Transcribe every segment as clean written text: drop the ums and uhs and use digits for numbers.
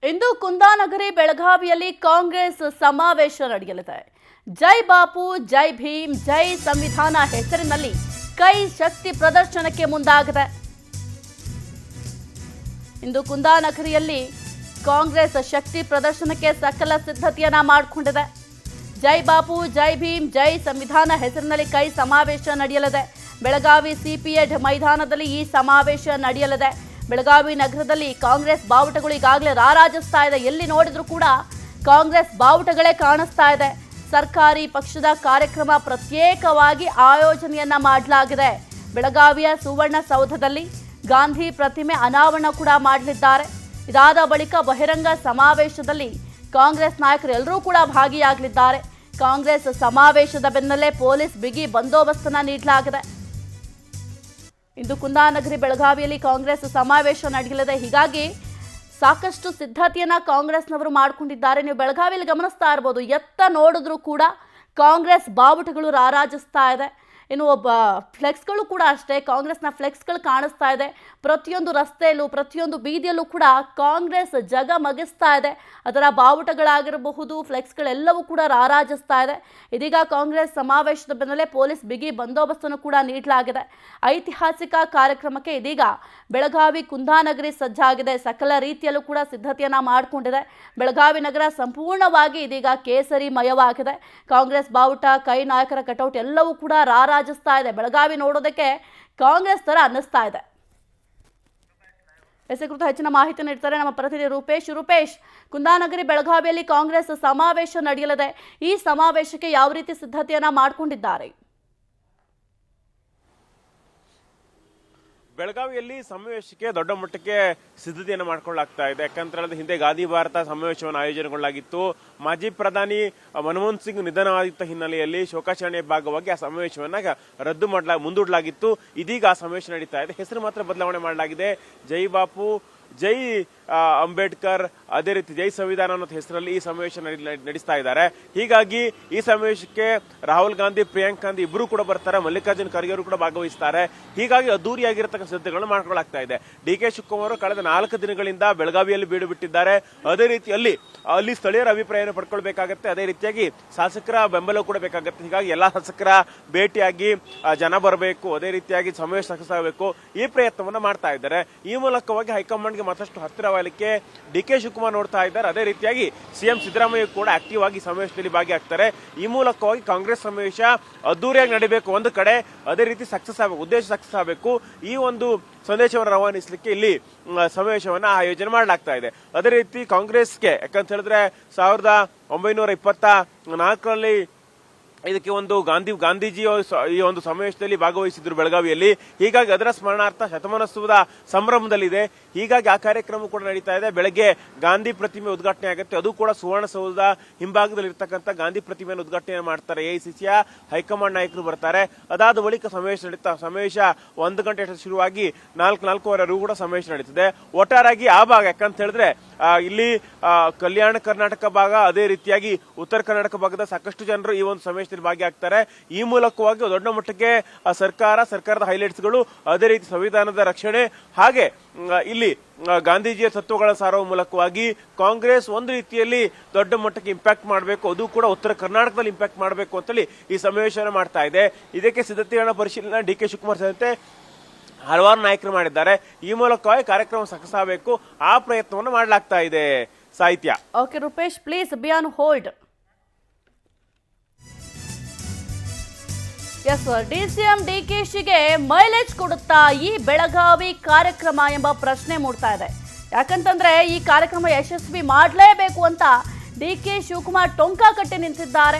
ಇಂದು ಕುಂದಾನಗರಿ ಬೆಳಗಾವಿಯಲ್ಲಿ ಕಾಂಗ್ರೆಸ್ ಸಮಾವೇಶ ನಡೆಯಲಿದೆ. ಜೈ ಬಾಪು, ಜೈ ಭೀಮ್, ಜೈ ಸಂವಿಧಾನ ಹೆಸರಿನಲ್ಲಿ ಕೈ ಶಕ್ತಿ ಪ್ರದರ್ಶನಕ್ಕೆ ಮುಂದಾಗಿದೆ. ಇಂದು ಕುಂದಾನಗರಿಯಲ್ಲಿ ಕಾಂಗ್ರೆಸ್ ಶಕ್ತಿ ಪ್ರದರ್ಶನಕ್ಕೆ ಸಕಲ ಸಿದ್ಧತೆಯನ್ನ ಮಾಡಿಕೊಂಡಿದೆ. ಜೈ ಬಾಪು, ಜೈ ಭೀಮ್, ಜೈ ಸಂವಿಧಾನ ಹೆಸರಿನಲ್ಲಿ ಕೈ ಸಮಾವೇಶ ನಡೆಯಲಿದೆ. ಬೆಳಗಾವಿ ಸಿಪಿಎಡ್ ಮೈದಾನದಲ್ಲಿ ಈ ಸಮಾವೇಶ ನಡೆಯಲಿದೆ. ಬೆಳಗಾವಿ ನಗರದಲ್ಲಿ ಕಾಂಗ್ರೆಸ್ ಬಾವುಟಗಳು ಈಗಾಗಲೇ ರಾರಾಜಿಸ್ತಾ ಇದೆ. ಎಲ್ಲಿ ನೋಡಿದ್ರೂ ಕೂಡ ಕಾಂಗ್ರೆಸ್ ಬಾವುಟಗಳೇ ಕಾಣಿಸ್ತಾ ಇದೆ. ಸರ್ಕಾರಿ ಪಕ್ಷದ ಕಾರ್ಯಕ್ರಮ ಪ್ರತ್ಯೇಕವಾಗಿ ಆಯೋಜನೆಯನ್ನ ಮಾಡಲಾಗಿದೆ. ಬೆಳಗಾವಿಯ ಸುವರ್ಣಸೌಧದಲ್ಲಿ ಗಾಂಧಿ ಪ್ರತಿಮೆ ಅನಾವರಣ ಕೂಡ ಮಾಡಲಿದ್ದಾರೆ. ಇದಾದ ಬಳಿಕ ಬಹಿರಂಗ ಸಮಾವೇಶದಲ್ಲಿ ಕಾಂಗ್ರೆಸ್ ನಾಯಕರು ಎಲ್ಲರೂ ಕೂಡ ಭಾಗಿಯಾಗಲಿದ್ದಾರೆ. ಕಾಂಗ್ರೆಸ್ ಸಮಾವೇಶದ ಬೆನ್ನಲ್ಲೇ ಪೊಲೀಸ್ ಬಿಗಿ ಬಂದೋಬಸ್ತನ್ನ ನೀಡಲಾಗಿದೆ. ಇಂದು ಕುಂದಾನಗರಿ ಬೆಳಗಾವಿಯಲ್ಲಿ ಕಾಂಗ್ರೆಸ್ ಸಮಾವೇಶ ನಡೆಯಲಿದೆ. ಹೀಗಾಗಿ ಸಾಕಷ್ಟು ಸಿದ್ಧತೆಯನ್ನ ಕಾಂಗ್ರೆಸ್ನವರು ಮಾಡಿಕೊಂಡಿದ್ದಾರೆ. ನೀವು ಬೆಳಗಾವಿಯಲ್ಲಿ ಗಮನಿಸ್ತಾ ಇರ್ಬೋದು, ಎತ್ತ ನೋಡಿದ್ರೂ ಕೂಡ ಕಾಂಗ್ರೆಸ್ ಬಾವುಟಗಳು ರಾರಾಜಿಸ್ತಾ ಇದೆ. ಇನ್ನು ಫ್ಲೆಕ್ಸ್ಗಳು ಕೂಡ ಅಷ್ಟೇ, ಕಾಂಗ್ರೆಸ್ನ ಫ್ಲೆಕ್ಸ್ಗಳು ಕಾಣಿಸ್ತಾ ಇದೆ. ಪ್ರತಿಯೊಂದು ರಸ್ತೆಯಲ್ಲೂ ಪ್ರತಿಯೊಂದು ಬೀದಿಯಲ್ಲೂ ಕೂಡ ಕಾಂಗ್ರೆಸ್ ಜಗಮಗಿಸ್ತಾ ಇದೆ. ಅದರ ಬಾವುಟಗಳಾಗಿರಬಹುದು, ಫ್ಲೆಕ್ಸ್ಗಳೆಲ್ಲವೂ ಕೂಡ ರಾರಾಜಿಸ್ತಾ ಇದೆ. ಇದೀಗ ಕಾಂಗ್ರೆಸ್ ಸಮಾವೇಶದ ಬೆನ್ನಲ್ಲೇ ಪೊಲೀಸ್ ಬಿಗಿ ಬಂದೋಬಸ್ತನ್ನು ಕೂಡ ನೀಡಲಾಗಿದೆ. ಐತಿಹಾಸಿಕ ಕಾರ್ಯಕ್ರಮಕ್ಕೆ ಇದೀಗ ಬೆಳಗಾವಿ ಕುಂದಾನಗರಿ ಸಜ್ಜಾಗಿದೆ. ಸಕಲ ರೀತಿಯಲ್ಲೂ ಕೂಡ ಸಿದ್ಧತೆಯನ್ನ ಮಾಡಿಕೊಂಡಿದೆ. ಬೆಳಗಾವಿ ನಗರ ಸಂಪೂರ್ಣವಾಗಿ ಇದೀಗ ಕೇಸರಿ ಮಯವಾಗಿದೆ. ಕಾಂಗ್ರೆಸ್ ಬಾವುಟ, ಕೈ ನಾಯಕರ ಕಟೌಟ್ ಎಲ್ಲವೂ ಕೂಡ ರಾರಾಜಿಸ್ತಾ ಇದೆ. ಬೆಳಗಾವಿ ನೋಡೋದಕ್ಕೆ ಕಾಂಗ್ರೆಸ್ ತರ ಅನ್ನಿಸ್ತಾ ಇದೆ. ಕುರಿತು ಹೆಚ್ಚಿನ ಮಾಹಿತಿ ನೀಡ್ತಾರೆ ನಮ್ಮ ಪ್ರತಿನಿಧಿ ರೂಪೇಶ್. ಕುಂದಾನಗರಿ ಬೆಳಗಾವಿಯಲ್ಲಿ ಕಾಂಗ್ರೆಸ್ ಸಮಾವೇಶ ನಡೆಯಲಿದೆ. ಈ ಸಮಾವೇಶಕ್ಕೆ ಯಾವ ರೀತಿ ಸಿದ್ಧತೆಯನ್ನ ಮಾಡಿಕೊಂಡಿದ್ದಾರೆ? ಬೆಳಗಾವಿಯಲ್ಲಿ ಸಮಾವೇಶಕ್ಕೆ ದೊಡ್ಡ ಮಟ್ಟಕ್ಕೆ ಸಿದ್ಧತೆಯನ್ನು ಮಾಡಿಕೊಳ್ಳಲಾಗ್ತಾ ಇದೆ. ಯಾಕಂತ ಹೇಳಿದ್ರೆ ಹಿಂದೆ ಗಾಂಧಿ ಭಾರತ ಸಮಾವೇಶವನ್ನು ಆಯೋಜನೆಗೊಳ್ಳಲಾಗಿತ್ತು. ಮಾಜಿ ಪ್ರಧಾನಿ ಮನಮೋಹನ್ ಸಿಂಗ್ ನಿಧನವಾಗಿದ್ದ ಹಿನ್ನೆಲೆಯಲ್ಲಿ ಶೋಕಾಚರಣೆಯ ಭಾಗವಾಗಿ ಆ ಸಮಾವೇಶವನ್ನು ಮುಂದೂಡಲಾಗಿತ್ತು. ಇದೀಗ ಆ ಸಮಾವೇಶ ನಡೀತಾ ಇದೆ. ಹೆಸರು ಮಾತ್ರ ಬದಲಾವಣೆ ಮಾಡಲಾಗಿದೆ. ಜೈ ಬಾಪು, ಜೈ ಅಂಬೇಡ್ಕರ್, ಅದೇ ರೀತಿ ಜೈ ಸಂವಿಧಾನ ಅನ್ನೋ ಹೆಸರಲ್ಲಿ ಈ ಸಮಾವೇಶ ನಡೆಸ್ತಾ ಇದ್ದಾರೆ. ಹೀಗಾಗಿ ಈ ಸಮಾವೇಶಕ್ಕೆ ರಾಹುಲ್ ಗಾಂಧಿ, ಪ್ರಿಯಾಂಕ್ ಗಾಂಧಿ ಇಬ್ಬರು ಕೂಡ ಬರ್ತಾರೆ. ಮಲ್ಲಿಕಾರ್ಜುನ್ ಖರ್ಗೆ ಅವರು ಕೂಡ ಭಾಗವಹಿಸ್ತಾರೆ. ಹೀಗಾಗಿ ಅದ್ದೂರಿಯಾಗಿರತಕ್ಕ ಸಿದ್ಧತೆಗಳನ್ನು ಮಾಡ್ಕೊಳ್ಳಾಗ್ತಾ ಇದೆ. ಡಿ.ಕೆ. ಶಿವಕುಮಾರ್ ಕಳೆದ 4 ದಿನಗಳಿಂದ ಬೆಳಗಾವಿಯಲ್ಲಿ ಬೀಡು ಬಿಟ್ಟಿದ್ದಾರೆ. ಅದೇ ರೀತಿಯಲ್ಲಿ ಅಲ್ಲಿ ಸ್ಥಳೀಯರ ಅಭಿಪ್ರಾಯವನ್ನು ಪಡ್ಕೊಳ್ಬೇಕಾಗತ್ತೆ. ಅದೇ ರೀತಿಯಾಗಿ ಶಾಸಕರ ಬೆಂಬಲ ಕೂಡ ಬೇಕಾಗುತ್ತೆ. ಹೀಗಾಗಿ ಎಲ್ಲಾ ಶಾಸಕರ ಭೇಟಿಯಾಗಿ ಜನ ಬರಬೇಕು, ಅದೇ ರೀತಿಯಾಗಿ ಸಮಾವೇಶ ಸಕ್ಸಸ್ಸಾಗಬೇಕು, ಈ ಪ್ರಯತ್ನವನ್ನ ಮಾಡ್ತಾ ಇದ್ದಾರೆ. ಈ ಮೂಲಕವಾಗಿ ಹೈಕಮಾಂಡ್ಗೆ ಮತ್ತಷ್ಟು ಹತ್ತಿರವಾಗಲಿಕ್ಕೆ ಡಿ.ಕೆ. ಶಿವಕುಮಾರ್ ನೋಡ್ತಾ ಇದ್ದಾರೆ. ಅದೇ ರೀತಿಯಾಗಿ ಸಿಎಂ ಸಿದ್ದರಾಮಯ್ಯ ಕೂಡ ಆಕ್ಟಿವ್ ಆಗಿ ಸಮಾವೇಶದಲ್ಲಿ ಭಾಗಿಯಾಗ್ತಾರೆ. ಈ ಮೂಲಕವಾಗಿ ಕಾಂಗ್ರೆಸ್ ಸಮಾವೇಶ ಅದ್ದೂರಿಯಾಗಿ ನಡೀಬೇಕು ಒಂದು ಕಡೆ, ಅದೇ ರೀತಿ ಸಕ್ಸಸ್ ಆಗಬೇಕು, ಉದ್ದೇಶ ಸಕ್ಸಸ್ ಆಗಬೇಕು. ಈ ಒಂದು ಸಂದೇಶವನ್ನು ರವಾನಿಸಲಿಕ್ಕೆ ಇಲ್ಲಿ ಸಮಾವೇಶವನ್ನ ಆಯೋಜನೆ ಮಾಡಲಾಗ್ತಾ ಇದೆ. ಅದೇ ರೀತಿ ಕಾಂಗ್ರೆಸ್ಗೆ ಯಾಕಂತ ಹೇಳಿದ್ರೆ 1924ರಲ್ಲಿ ಇದಕ್ಕೆ ಒಂದು ಗಾಂಧೀಜಿ ಈ ಒಂದು ಸಮಾವೇಶದಲ್ಲಿ ಭಾಗವಹಿಸಿದ್ರು ಬೆಳಗಾವಿಯಲ್ಲಿ. ಹೀಗಾಗಿ ಅದರ ಸ್ಮರಣಾರ್ಥ ಶತಮಾನೋತ್ಸವದ ಸಂಭ್ರಮದಲ್ಲಿದೆ. ಹೀಗಾಗಿ ಆ ಕಾರ್ಯಕ್ರಮ ಕೂಡ ನಡೀತಾ ಇದೆ. ಬೆಳಗ್ಗೆ ಗಾಂಧಿ ಪ್ರತಿಮೆ ಉದ್ಘಾಟನೆ ಆಗುತ್ತೆ. ಅದು ಕೂಡ ಸುವರ್ಣಸೌಧದ ಹಿಂಭಾಗದಲ್ಲಿ ಇರ್ತಕ್ಕಂಥ ಗಾಂಧಿ ಪ್ರತಿಮೆಯನ್ನು ಉದ್ಘಾಟನೆ ಮಾಡ್ತಾರೆ. ಎಐಸಿಸಿಯ ಹೈಕಮಾಂಡ್ ನಾಯಕರು ಬರ್ತಾರೆ. ಅದಾದ ಬಳಿಕ ಸಮಾವೇಶ ನಡೀತಾ. ಸಮಾವೇಶ 1 ಗಂಟೆ ಶುರುವಾಗಿ 4:04ವರೆಗೂ ಕೂಡ ಸಮಾವೇಶ ನಡೀತದೆ. ಒಟ್ಟಾರಾಗಿ ಆ ಭಾಗ ಯಾಕಂತ ಹೇಳಿದ್ರೆ ಇಲ್ಲಿ ಕಲ್ಯಾಣ ಕರ್ನಾಟಕ ಭಾಗ, ಅದೇ ರೀತಿಯಾಗಿ ಉತ್ತರ ಕರ್ನಾಟಕ ಭಾಗದ ಸಾಕಷ್ಟು ಜನರು ಈ ಒಂದು ಸಮಾವೇಶದಲ್ಲಿ ಭಾಗಿಯಾಗ್ತಾರೆ. ಈ ಮೂಲಕವಾಗಿ ದೊಡ್ಡ ಮಟ್ಟಕ್ಕೆ ಸರ್ಕಾರದ ಹೈಲೈಟ್ಸ್ಗಳು, ಅದೇ ರೀತಿ ಸಂವಿಧಾನದ ರಕ್ಷಣೆ, ಹಾಗೆ ಇಲ್ಲಿ ಗಾಂಧೀಜಿಯ ತತ್ವಗಳ ಸಾರುವ ಮೂಲಕವಾಗಿ ಕಾಂಗ್ರೆಸ್ ಒಂದು ರೀತಿಯಲ್ಲಿ ದೊಡ್ಡ ಮಟ್ಟಕ್ಕೆ ಇಂಪ್ಯಾಕ್ಟ್ ಮಾಡಬೇಕು, ಅದು ಕೂಡ ಉತ್ತರ ಕರ್ನಾಟಕದಲ್ಲಿ ಇಂಪ್ಯಾಕ್ಟ್ ಮಾಡಬೇಕು ಅಂತೇಳಿ ಈ ಸಮಾವೇಶನ ಮಾಡ್ತಾ ಇದೆ. ಇದಕ್ಕೆ ಸಿದ್ಧತೆಗಳ ಪರಿಶೀಲನೆ ಡಿ.ಕೆ. ಶಿವಕುಮಾರ್ ಸೇರಿದಂತೆ ಹಲವಾರು ನಾಯಕರು ಮಾಡಿದ್ದಾರೆ. ಈ ಮೂಲಕವಾಗಿ ಕಾರ್ಯಕ್ರಮ ಸಕ್ಸಸ್ ಆಗಬೇಕು, ಆ ಪ್ರಯತ್ನವನ್ನು ಮಾಡಲಾಗ್ತಾ ಇದೆ. ಸಾಹಿತ್ಯ. Okay Rupesh, please be on hold. Yes, DCM ಡಿಕೆಶಿಗೆ ಮೈಲೇಜ್ ಕೊಡುತ್ತಾ ಈ ಬೆಳಗಾವಿ ಕಾರ್ಯಕ್ರಮ ಎಂಬ ಪ್ರಶ್ನೆ ಮೂಡ್ತಾ ಇದೆ. ಯಾಕಂತಂದ್ರೆ ಈ ಕಾರ್ಯಕ್ರಮ ಯಶಸ್ವಿ ಮಾಡಲೇಬೇಕು ಅಂತ ಡಿ.ಕೆ. ಶಿವಕುಮಾರ್ ಟೊಂಕ ಕಟ್ಟಿ ನಿಂತಿದ್ದಾರೆ.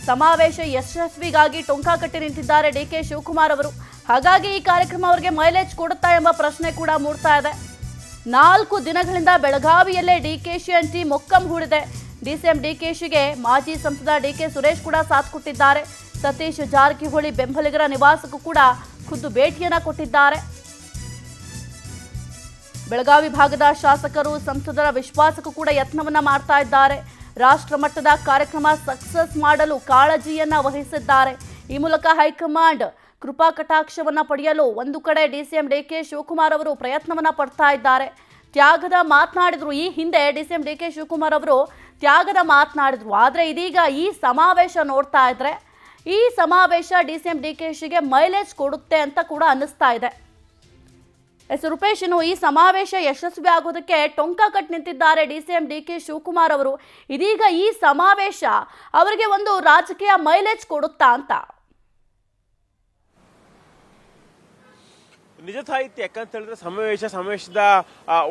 ಸಮಾವೇಶ ಯಶಸ್ವಿಗಾಗಿ ಟೊಂಕ ಕಟ್ಟಿ ನಿಂತಿದ್ದಾರೆ ಡಿ.ಕೆ. ಶಿವಕುಮಾರ್ ಅವರು. ಹಾಗಾಗಿ ಈ ಕಾರ್ಯಕ್ರಮ ಅವರಿಗೆ ಮೈಲೇಜ್ ಕೊಡುತ್ತಾ ಎಂಬ ಪ್ರಶ್ನೆ ಕೂಡ ಮೂಡ್ತಾ ಇದೆ. 4 ದಿನಗಳಿಂದ ಬೆಳಗಾವಿಯಲ್ಲೇ ಡಿಕೆಶಿ ಅಂಟಿ ಮೊಕ್ಕಂ ಹೂಡಿದೆ. ಡಿಸಿಎಂ ಡಿಕೆಶಿಗೆ ಮಾಜಿ ಸಂಸದ ಡಿ.ಕೆ. ಸುರೇಶ್ ಕೂಡ ಸಾಥ್ ಕೊಟ್ಟಿದ್ದಾರೆ. ಸತೀಶ್ ಜಾರಕಿಹೊಳಿ ಬೆಂಬಲಿಗರ ನಿವಾಸಕ್ಕೂ ಕೂಡ ಖುದ್ದು ಭೇಟಿಯನ್ನ ಕೊಟ್ಟಿದ್ದಾರೆ. ಬೆಳಗಾವಿ ಭಾಗದ ಶಾಸಕರು, ಸಂಸದರ ವಿಶ್ವಾಸಕ್ಕೂ ಕೂಡ ಯತ್ನವನ್ನ ಮಾಡ್ತಾ ಇದ್ದಾರೆ. ರಾಷ್ಟ್ರ ಮಟ್ಟದ ಕಾರ್ಯಕ್ರಮ ಸಕ್ಸಸ್ ಮಾಡಲು ಕಾಳಜಿಯನ್ನ ವಹಿಸಿದ್ದಾರೆ. ಈ ಮೂಲಕ ಹೈಕಮಾಂಡ್ ಕೃಪಾ ಕಟಾಕ್ಷವನ್ನ ಪಡೆಯಲು ಒಂದು ಕಡೆ ಡಿಸಿಎಂ ಡಿಕೆ ಶಿವಕುಮಾರ್ ಅವರು ಪ್ರಯತ್ನವನ್ನ ಪಡ್ತಾ ಇದ್ದಾರೆ. ತ್ಯಾಗದ ಮಾತನಾಡಿದ್ರು. ಈ ಹಿಂದೆ DCM DK ಶಿವಕುಮಾರ್ ಅವರು ತ್ಯಾಗದ ಮಾತನಾಡಿದ್ರು. ಆದರೆ ಇದೀಗ ಈ ಸಮಾವೇಶ ನೋಡ್ತಾ ಇದ್ರೆ ಈ ಸಮಾವೇಶ DCM DKಶಿಗೆ ಮೈಲೇಜ್ ಕೊಡುತ್ತೆ ಅಂತ ಕೂಡ ಅನ್ನಿಸ್ತಾ ಇದೆ. ರೂಪೇಶ್, ಇನ್ನು ಈ ಸಮಾವೇಶ ಯಶಸ್ವಿ ಆಗೋದಕ್ಕೆ ಟೊಂಕ ಕಟ್ ನಿಂತಿದ್ದಾರೆ DCM DK ಶಿವಕುಮಾರ್ ಅವರು. ಇದೀಗ ಈ ಸಮಾವೇಶ ಅವರಿಗೆ ಒಂದು ರಾಜಕೀಯ ಮೈಲೇಜ್ ಕೊಡುತ್ತಾ ಅಂತ? ನಿಜ ಸಾಹಿತ್ಯ. ಯಾಕಂತ ಹೇಳಿದ್ರೆ ಸಮಾವೇಶದ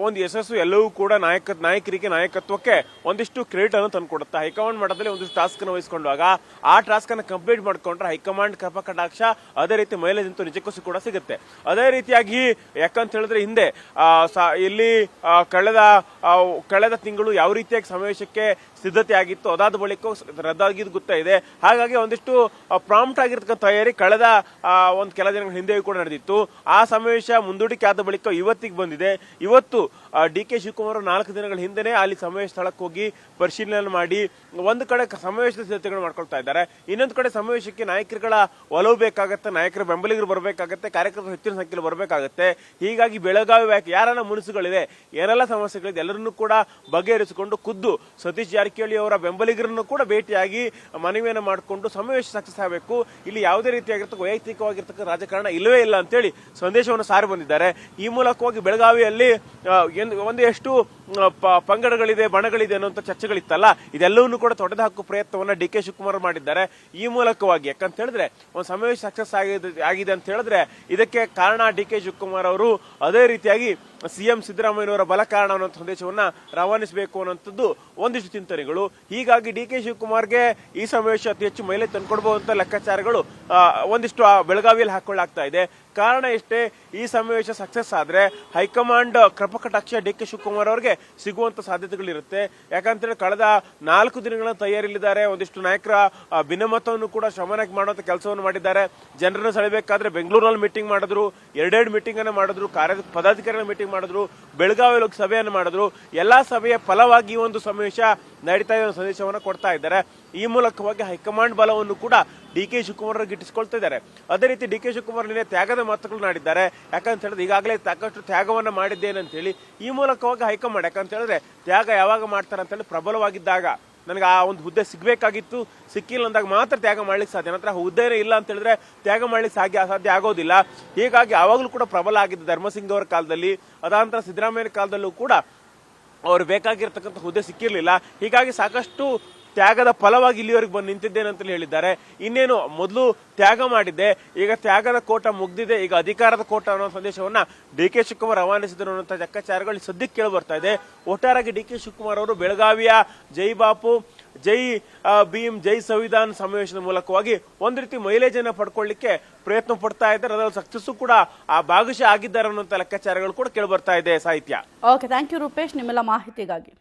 ಒಂದು ಯಶಸ್ಸು ಎಲ್ಲವೂ ಕೂಡ ನಾಯಕರಿಗೆ ನಾಯಕತ್ವಕ್ಕೆ ಒಂದಿಷ್ಟು ಕ್ರೆಡಿಟ್ ಅನ್ನು ತಂದುಕೊಡುತ್ತೆ. ಹೈಕಮಾಂಡ್ ಮಟ್ಟದಲ್ಲಿ ಒಂದಿಷ್ಟು ಟಾಸ್ಕ್ ಅನ್ನು ವಹಿಸಿಕೊಂಡಾಗ ಆ ಟಾಸ್ಕ್ ಅನ್ನು ಕಂಪ್ಲೀಟ್ ಮಾಡ್ಕೊಂಡ್ರೆ ಹೈಕಮಾಂಡ್ ಕೃಪಾ ಕಟಾಕ್ಷ ಅದೇ ರೀತಿ ಮೈಲೇಜ್ ಅಂತೂ ನಿಜಕ್ಕೂ ಕೂಡ ಸಿಗುತ್ತೆ. ಅದೇ ರೀತಿಯಾಗಿ ಯಾಕಂತ ಹೇಳಿದ್ರೆ ಹಿಂದೆ ಇಲ್ಲಿ ಕಳೆದ ತಿಂಗಳು ಯಾವ ರೀತಿಯಾಗಿ ಸಮಾವೇಶಕ್ಕೆ ಸಿದ್ಧತೆ ಆಗಿತ್ತು, ಅದಾದ ಬಳಿಕ ರದ್ದಾಗಿದ್ದು ಗೊತ್ತಾಯಿದೆ. ಹಾಗಾಗಿ ಒಂದಿಷ್ಟು ಪ್ರಾಂಪ್ಟ್ ಆಗಿರ್ತಕ್ಕಂಥ ತಯಾರಿ ಕಳೆದ ಒಂದು ಕೆಲ ದಿನಗಳ ಹಿಂದೆಯೂ ಕೂಡ ನಡೆದಿತ್ತು. ಆ ಸಮಾವೇಶ ಮುಂದೂಡಿಕೆ ಆದ ಬಳಿಕ ಇವತ್ತಿಗೆ ಬಂದಿದೆ. ಇವತ್ತು DK ಶಿವಕುಮಾರ್ 4 ದಿನಗಳ ಹಿಂದೆನೆ ಅಲ್ಲಿ ಸಮಾವೇಶ ಸ್ಥಳಕ್ಕೆ ಹೋಗಿ ಪರಿಶೀಲನೆ ಮಾಡಿ ಒಂದು ಕಡೆ ಸಮಾವೇಶದ ಸಿದ್ಧತೆಗಳು ಮಾಡ್ಕೊಳ್ತಾ ಇದ್ದಾರೆ. ಇನ್ನೊಂದು ಕಡೆ ಸಮಾವೇಶಕ್ಕೆ ನಾಯಕರುಗಳ ಒಲವು ಬೇಕಾಗತ್ತೆ, ನಾಯಕರ ಬೆಂಬಲಿಗರು ಬರಬೇಕಾಗತ್ತೆ, ಕಾರ್ಯಕರ್ತರು ಹೆಚ್ಚಿನ ಸಂಖ್ಯೆಯಲ್ಲಿ ಬರಬೇಕಾಗತ್ತೆ. ಹೀಗಾಗಿ ಬೆಳಗಾವಿ ಯಾರೆಲ್ಲ ಮುನಿಸುಗಳಿದೆ, ಏನೆಲ್ಲ ಸಮಸ್ಯೆಗಳಿದೆ ಎಲ್ಲರನ್ನೂ ಕೂಡ ಬಗೆಹರಿಸಿಕೊಂಡು ಖುದ್ದು ಸತೀಶ್ ಜಾರಕಿಹೊಳಿ ಅವರ ಬೆಂಬಲಿಗರನ್ನು ಕೂಡ ಭೇಟಿಯಾಗಿ ಮನವಿಯನ್ನು ಮಾಡಿಕೊಂಡು ಸಮಾವೇಶ ಸಕ್ಸಸ್ ಆಗಬೇಕು, ಇಲ್ಲಿ ಯಾವುದೇ ರೀತಿಯಾಗಿರ್ತಕ್ಕ ವೈಯಕ್ತಿಕವಾಗಿರ್ತಕ್ಕ ರಾಜಕಾರಣ ಇಲ್ಲವೇ ಇಲ್ಲ ಅಂತೇಳಿ ಸಂದೇಶವನ್ನು ಸಾರಿ ಬಂದಿದ್ದಾರೆ. ಈ ಮೂಲಕವಾಗಿ ಬೆಳಗಾವಿಯಲ್ಲಿ ಒಂದು ಎಷ್ಟು ಪಂಗಡಗಳಿದೆ, ಬಣಗಳಿದೆ ಅನ್ನುವಂಥ ಚರ್ಚೆಗಳಿತ್ತಲ್ಲ, ಇದೆಲ್ಲವನ್ನೂ ಕೂಡ ತೊಡೆದು ಹಾಕುವ ಪ್ರಯತ್ನವನ್ನ DK ಶಿವಕುಮಾರ್ ಮಾಡಿದ್ದಾರೆ. ಈ ಮೂಲಕವಾಗಿ ಯಾಕಂತ ಹೇಳಿದ್ರೆ ಒಂದು ಸಮಾವೇಶ ಸಕ್ಸಸ್ ಆಗಿದೆ ಅಂತ ಹೇಳಿದ್ರೆ ಇದಕ್ಕೆ ಕಾರಣ DK ಶಿವಕುಮಾರ್ ಅವರು. ಅದೇ ರೀತಿಯಾಗಿ CM ಸಿದ್ದರಾಮಯ್ಯನವರ ಬಲ ಕಾರಣ ಅನ್ನೋ ಸಂದೇಶವನ್ನ ರವಾನಿಸಬೇಕು ಅನ್ನೋಂಥದ್ದು ಒಂದಿಷ್ಟು ಚಿಂತನೆಗಳು. ಹೀಗಾಗಿ DK ಶಿವಕುಮಾರ್ಗೆ ಈ ಸಮಾವೇಶ ಅತಿ ಹೆಚ್ಚು ಮೈಲೇಜ್ ತಂದ್ಕೊಡ್ಬಹುದಂತ ಲೆಕ್ಕಾಚಾರಗಳು ಒಂದಿಷ್ಟು ಬೆಳಗಾವಿಯಲ್ಲಿ ಹಾಕೊಳ್ಳಾಗ್ತಾ ಇದೆ. ಕಾರಣ ಇಷ್ಟೇ, ಈ ಸಮಾವೇಶ ಸಕ್ಸಸ್ ಆದ್ರೆ ಹೈಕಮಾಂಡ್ ಕೃಪಕಟಾಕ್ಷ DK ಶಿವಕುಮಾರ್ ಅವರಿಗೆ ಸಿಗುವಂತ ಸಾಧ್ಯತೆಗಳಿರುತ್ತೆ. ಯಾಕಂತೇಳಿ ಕಳೆದ 4 ದಿನಗಳ ತಯಾರಿಯಲ್ಲಿದ್ದಾರೆ. ಒಂದಿಷ್ಟು ನಾಯಕರ ಭಿನ್ನಮತವನ್ನು ಕೂಡ ಶಮನಕ್ಕೆ ಮಾಡುವಂತ ಕೆಲಸವನ್ನು ಮಾಡಿದ್ದಾರೆ. ಜನರನ್ನು ಸೆಳೆಬೇಕಾದ್ರೆ ಬೆಂಗಳೂರಿನಲ್ಲಿ ಮೀಟಿಂಗ್ ಮಾಡಿದ್ರು, 2 ಮೀಟಿಂಗ್ ಅನ್ನು ಮಾಡಿದ್ರು, ಪದಾಧಿಕಾರಿಗಳ ಮೀಟಿಂಗ್ ಮಾಡಿದ್ರು, ಬೆಳಗಾವಿಯಲ್ಲಿ ಸಭೆಯನ್ನು ಮಾಡಿದ್ರು. ಎಲ್ಲಾ ಸಭೆಯ ಫಲವಾಗಿ ಒಂದು ಸಮಾವೇಶ ನಡೀತಾ ಇರೋ ಸಂದೇಶವನ್ನು ಕೊಡ್ತಾ ಇದ್ದಾರೆ. ಈ ಮೂಲಕವಾಗಿ ಹೈಕಮಾಂಡ್ ಬಲವನ್ನು ಕೂಡ DK ಶಿವಕುಮಾರ್ ಗಿಟ್ಟಿಸಿಕೊಳ್ತಾ ಇದ್ದಾರೆ. ಅದೇ ರೀತಿ DK ಶಿವಕುಮಾರ್ ನಿನ್ನೆ ತ್ಯಾಗದ ಮಾತುಗಳು ನಾಡಿದ್ದಾರೆ. ಯಾಕಂತ ಹೇಳಿದ್ರೆ ಈಗಾಗಲೇ ಸಾಕಷ್ಟು ತ್ಯಾಗವನ್ನ ಮಾಡಿದ್ದೇನೆ ಅಂತ ಹೇಳಿ. ಈ ಮೂಲಕವಾಗಿ ಹೈಕಮಾಂಡ್ ಯಾಕಂತ ಹೇಳಿದ್ರೆ ತ್ಯಾಗ ಯಾವಾಗ ಮಾಡ್ತಾರೆ ಅಂತ ಹೇಳಿ ಪ್ರಬಲವಾಗಿದ್ದಾಗ ನನಗೆ ಆ ಒಂದು ಹುದ್ದೆ ಸಿಗ್ಬೇಕಾಗಿತ್ತು, ಸಿಕ್ಕಿಲ್ಲ ಅಂದಾಗ ಮಾತ್ರ ತ್ಯಾಗ ಮಾಡ್ಲಿಕ್ಕೆ ಸಾಧ್ಯ. ನಂತರ ಹುದ್ದೆನೇ ಇಲ್ಲ ಅಂತ ಹೇಳಿದ್ರೆ ತ್ಯಾಗ ಮಾಡ್ಲಿಕ್ಕೆ ಸಾಧ್ಯ ಆಗೋದಿಲ್ಲ. ಹೀಗಾಗಿ ಅವಾಗಲೂ ಕೂಡ ಪ್ರಬಲ ಆಗಿದ್ದ ಧರ್ಮಸಿಂಗ್ ಅವರ ಕಾಲದಲ್ಲಿ, ಅದಾನಂತರ ಸಿದ್ದರಾಮಯ್ಯ ಕಾಲದಲ್ಲೂ ಕೂಡ ಅವ್ರು ಬೇಕಾಗಿರ್ತಕ್ಕಂಥ ಹುದ್ದೆ ಸಿಕ್ಕಿರ್ಲಿಲ್ಲ. ಹೀಗಾಗಿ ಸಾಕಷ್ಟು ತ್ಯಾಗದ ಫಲವಾಗಿ ಇಲ್ಲಿವರೆಗೆ ಬಂದು ನಿಂತಿದ್ದೇನೆ ಅಂತ ಹೇಳಿದ್ದಾರೆ. ಇನ್ನೇನು ಮೊದಲು ತ್ಯಾಗ ಮಾಡಿದ್ದೆ, ಈಗ ತ್ಯಾಗದ ಕೋಟ ಮುಗ್ದಿದೆ, ಈಗ ಅಧಿಕಾರದ ಕೋಟ ಅನ್ನೋ ಸಂದೇಶವನ್ನ DK ಶಿವಕುಮಾರ್ ರವಾನಿಸಿದರು ಅನ್ನುವಂಥ ಲೆಕ್ಕಾಚಾರಗಳು ಸದ್ಯಕ್ಕೆ ಕೇಳಿ ಬರ್ತಾ ಇದೆ. ಒಟ್ಟಾರೆಯಾಗಿ DK ಶಿವಕುಮಾರ್ ಅವರು ಬೆಳಗಾವಿಯ ಜೈ ಬಾಪು, ಜೈ ಭೀಮ್, ಜೈ ಸಂವಿಧಾನ ಸಮಾವೇಶದ ಮೂಲಕವಾಗಿ ಒಂದು ರೀತಿ ಮೈಲೇಜ್ ಅನ್ನ ಪಡ್ಕೊಳ್ಳಿಕ್ಕೆ ಪ್ರಯತ್ನ ಪಡ್ತಾ ಇದ್ದಾರೆ. ಅದರಲ್ಲಿ ಸಕ್ಸಸ್ ಕೂಡ ಆ ಭಾಗಶಃ ಆಗಿದ್ದಾರೆ ಅನ್ನುವಂಥ ಲೆಕ್ಕಾಚಾರಗಳು ಕೂಡ ಕೇಳಿ ಬರ್ತಾ ಇದೆ. ಸಾಹಿತ್ಯ. ಓಕೆ, ಥ್ಯಾಂಕ್ ಯು ರೂಪೇಶ್ ನಿಮ್ಮೆಲ್ಲ ಮಾಹಿತಿಗಾಗಿ.